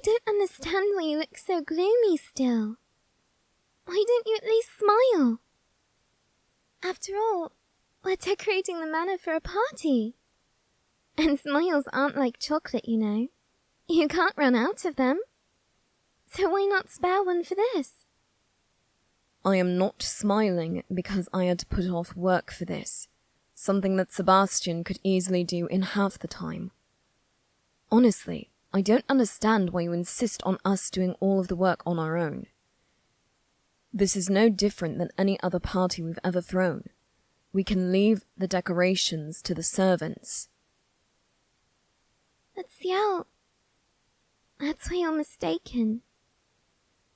don't understand why you look so gloomy still. Why don't you at least smile? After all, we're decorating the manor for a party. And smiles aren't like chocolate, you know. You can't run out of them. So why not spare one for this? I am not smiling because I had to put off work for this, something that Sebastian could easily do in half the time. Honestly, I don't understand why you insist on us doing all of the work on our own. This is no different than any other party we've ever thrown. We can leave the decorations to the servants. But Ciel, that's why you're mistaken.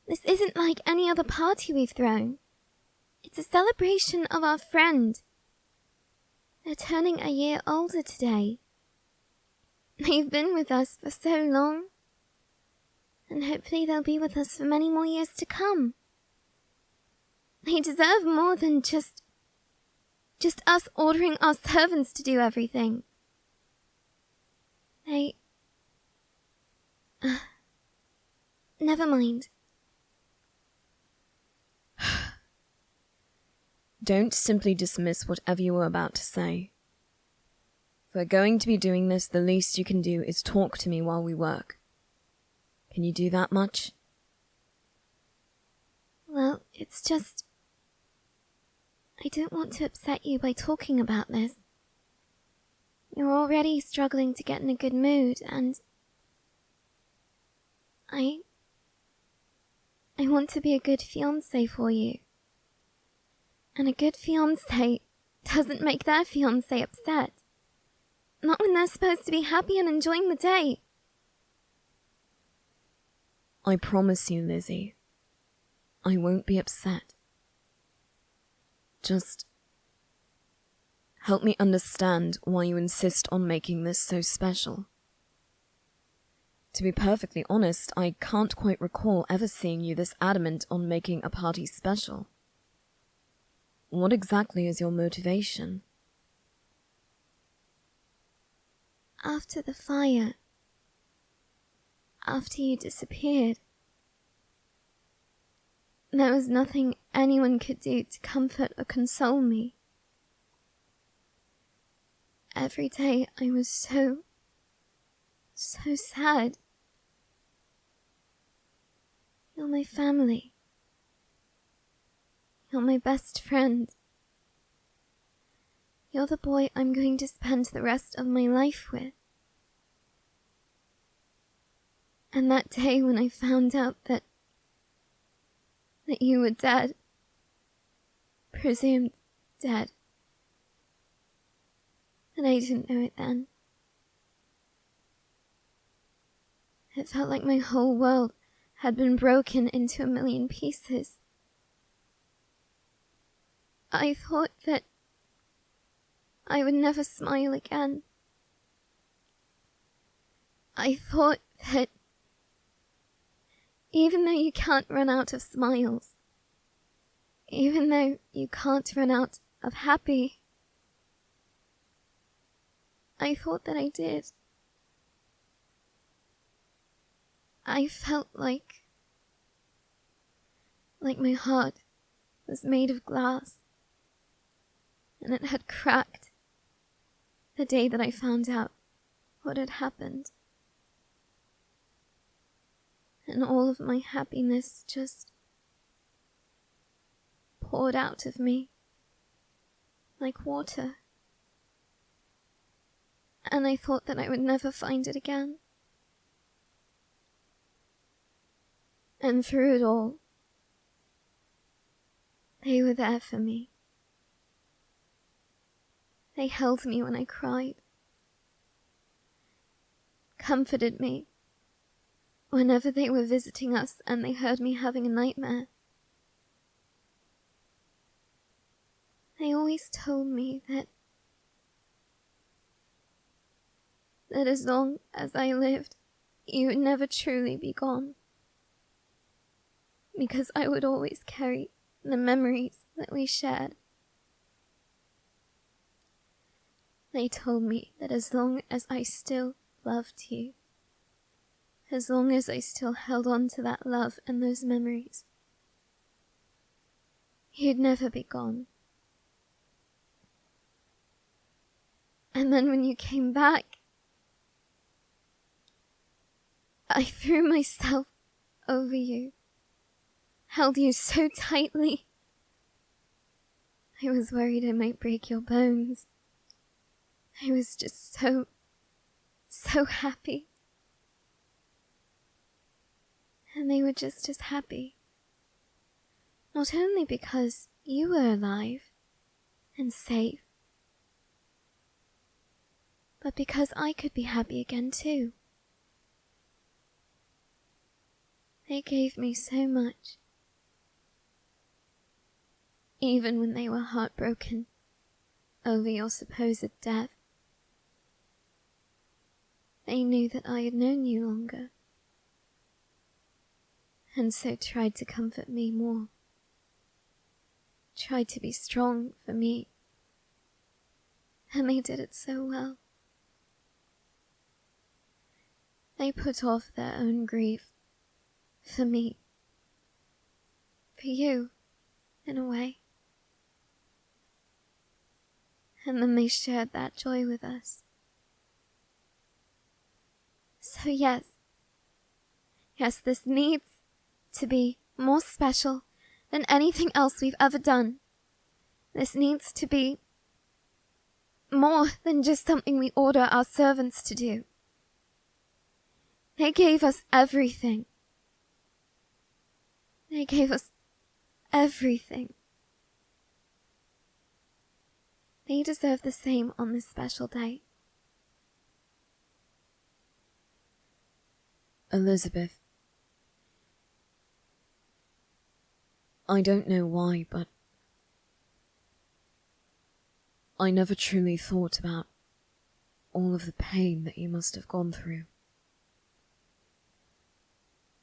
This isn't like any other party we've thrown. It's a celebration of our friend. They're turning a year older today. They've been with us for so long. And hopefully they'll be with us for many more years to come. They deserve more than just us ordering our servants to do everything. Never mind. Don't simply dismiss whatever you were about to say. If we're going to be doing this, the least you can do is talk to me while we work. Can you do that much? Well, it's just... I don't want to upset you by talking about this. You're already struggling to get in a good mood, and... I want to be a good fiancé for you. And a good fiancé doesn't make their fiancé upset. Not when they're supposed to be happy and enjoying the day. I promise you, Lizzie, I won't be upset. Just help me understand why you insist on making this so special. To be perfectly honest, I can't quite recall ever seeing you this adamant on making a party special. What exactly is your motivation? After the fire, after you disappeared, there was nothing anyone could do to comfort or console me. Every day I was so sad. You're my family. You're my best friend. You're the boy I'm going to spend the rest of my life with. And that day when I found out that you were dead, presumed dead, and I didn't know it then. It felt like my whole world had been broken into a million pieces. I thought that I would never smile again. I thought that even though you can't run out of smiles, even though you can't run out of happy, I thought that I did. I felt like my heart was made of glass, and it had cracked the day that I found out what had happened. And all of my happiness just poured out of me like water. And I thought that I would never find it again. And through it all, they were there for me. They held me when I cried, comforted me whenever they were visiting us and they heard me having a nightmare. They always told me that as long as I lived, you would never truly be gone, because I would always carry the memories that we shared. They told me that as long as I still loved you, As long as I still held on to that love and those memories, you'd never be gone. And then when you came back, I threw myself over you, held you so tightly. I was worried I might break your bones. I was just so happy. And they were just as happy. Not only because you were alive and safe, but because I could be happy again too. They gave me so much. Even when they were heartbroken over your supposed death, they knew that I had known you longer, and so tried to comfort me more, tried to be strong for me, and they did it so well. They put off their own grief for me, for you, in a way. And then they shared that joy with us. So yes, this needs to be more special than anything else we've ever done. This needs to be more than just something we order our servants to do. They gave us everything. They gave us everything. They deserve the same on this special day. Elizabeth, I don't know why, but I never truly thought about all of the pain that you must have gone through.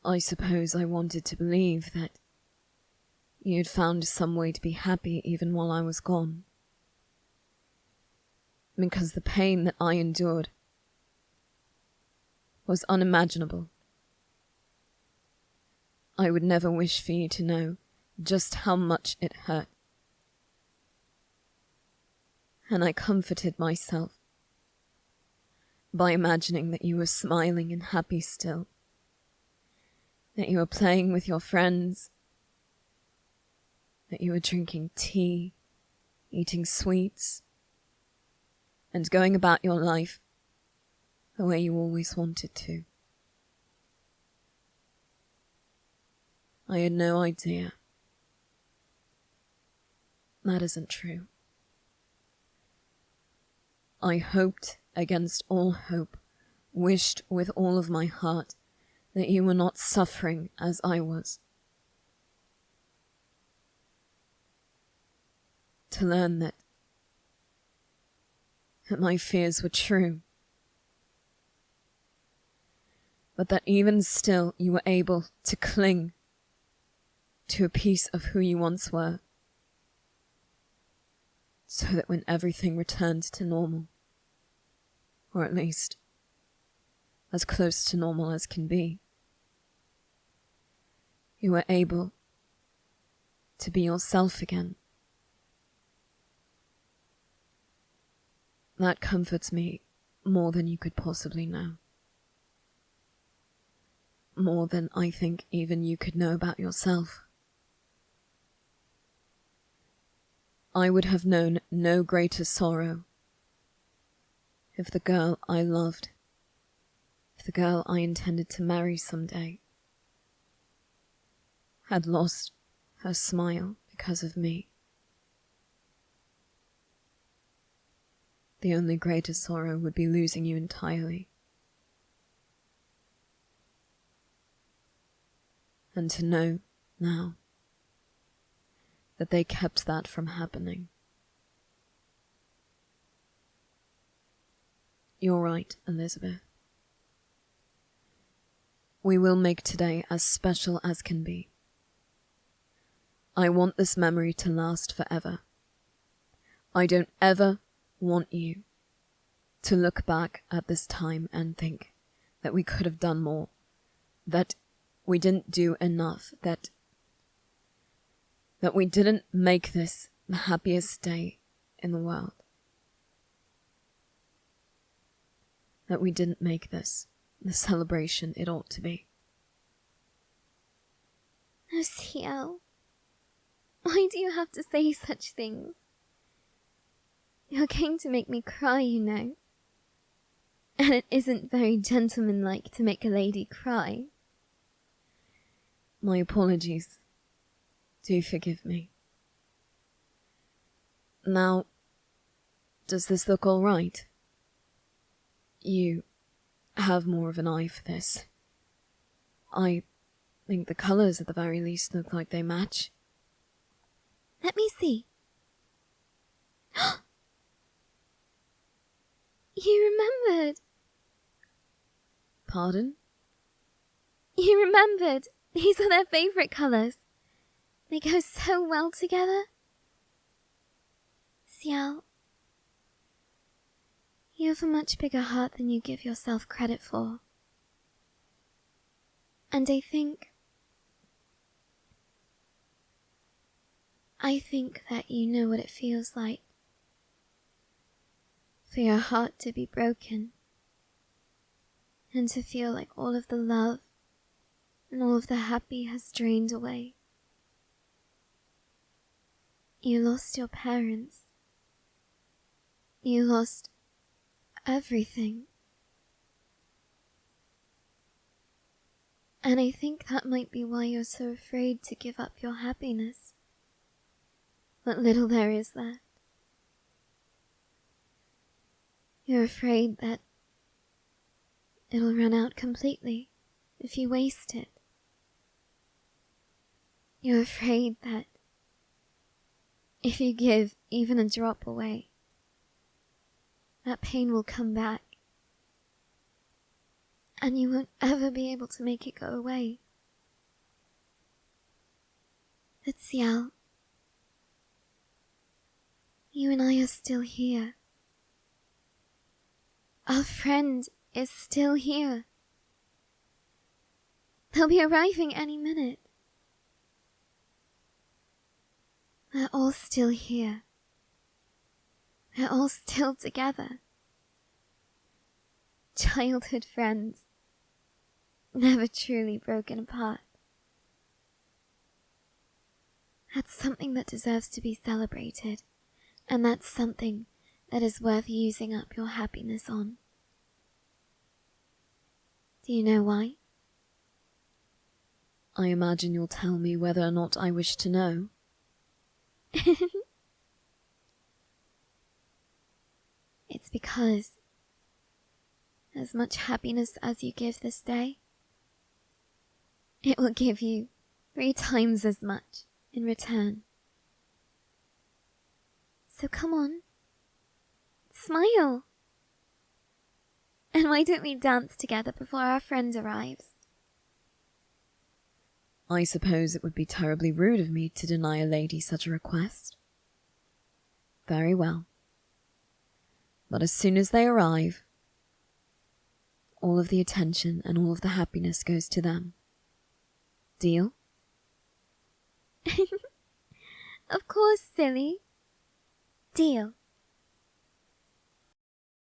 I suppose I wanted to believe that you'd found some way to be happy even while I was gone. Because the pain that I endured was unimaginable. I would never wish for you to know just how much it hurt. And I comforted myself by imagining that you were smiling and happy still, that you were playing with your friends, that you were drinking tea, eating sweets, and going about your life the way you always wanted to. I had no idea. That isn't true. I hoped against all hope, wished with all of my heart that you were not suffering as I was. To learn that my fears were true, but that even still you were able to cling to a piece of who you once were, so that when everything returned to normal, or at least as close to normal as can be, you were able to be yourself again. That comforts me more than you could possibly know. More than I think even you could know about yourself. I would have known no greater sorrow if the girl I loved, if the girl I intended to marry someday, had lost her smile because of me. The only greater sorrow would be losing you entirely. And to know now that they kept that from happening. You're right, Elizabeth. We will make today as special as can be. I want this memory to last forever. I don't ever want you to look back at this time and think that we could have done more, that we didn't do enough, that we didn't make this the happiest day in the world. That we didn't make this the celebration it ought to be. Oh, Ciel, why do you have to say such things? You're going to make me cry, you know. And it isn't very gentlemanlike to make a lady cry. My apologies. Do forgive me. Now, does this look all right? You have more of an eye for this. I think the colours at the very least look like they match. Let me see. You remembered. Pardon? You remembered. These are their favourite colours. They go so well together. Ciel, you have a much bigger heart than you give yourself credit for. And I think that you know what it feels like for your heart to be broken and to feel like all of the love and all of the happy has drained away. You lost your parents. You lost everything. And I think that might be why you're so afraid to give up your happiness. What little there is left. You're afraid that it'll run out completely if you waste it. You're afraid that if you give even a drop away, that pain will come back, and you won't ever be able to make it go away. But Ciel, you and I are still here. Our friend is still here. They'll be arriving any minute. We're all still here. We're all still together. Childhood friends, never truly broken apart. That's something that deserves to be celebrated, and that's something that is worth using up your happiness on. Do you know why? I imagine you'll tell me whether or not I wish to know. It's because as much happiness as you give this day, it will give you 3 times as much in return. So come on, smile. And why don't we dance together before our friend arrives? I suppose it would be terribly rude of me to deny a lady such a request. Very well. But as soon as they arrive, all of the attention and all of the happiness goes to them. Deal? Of course, silly. Deal.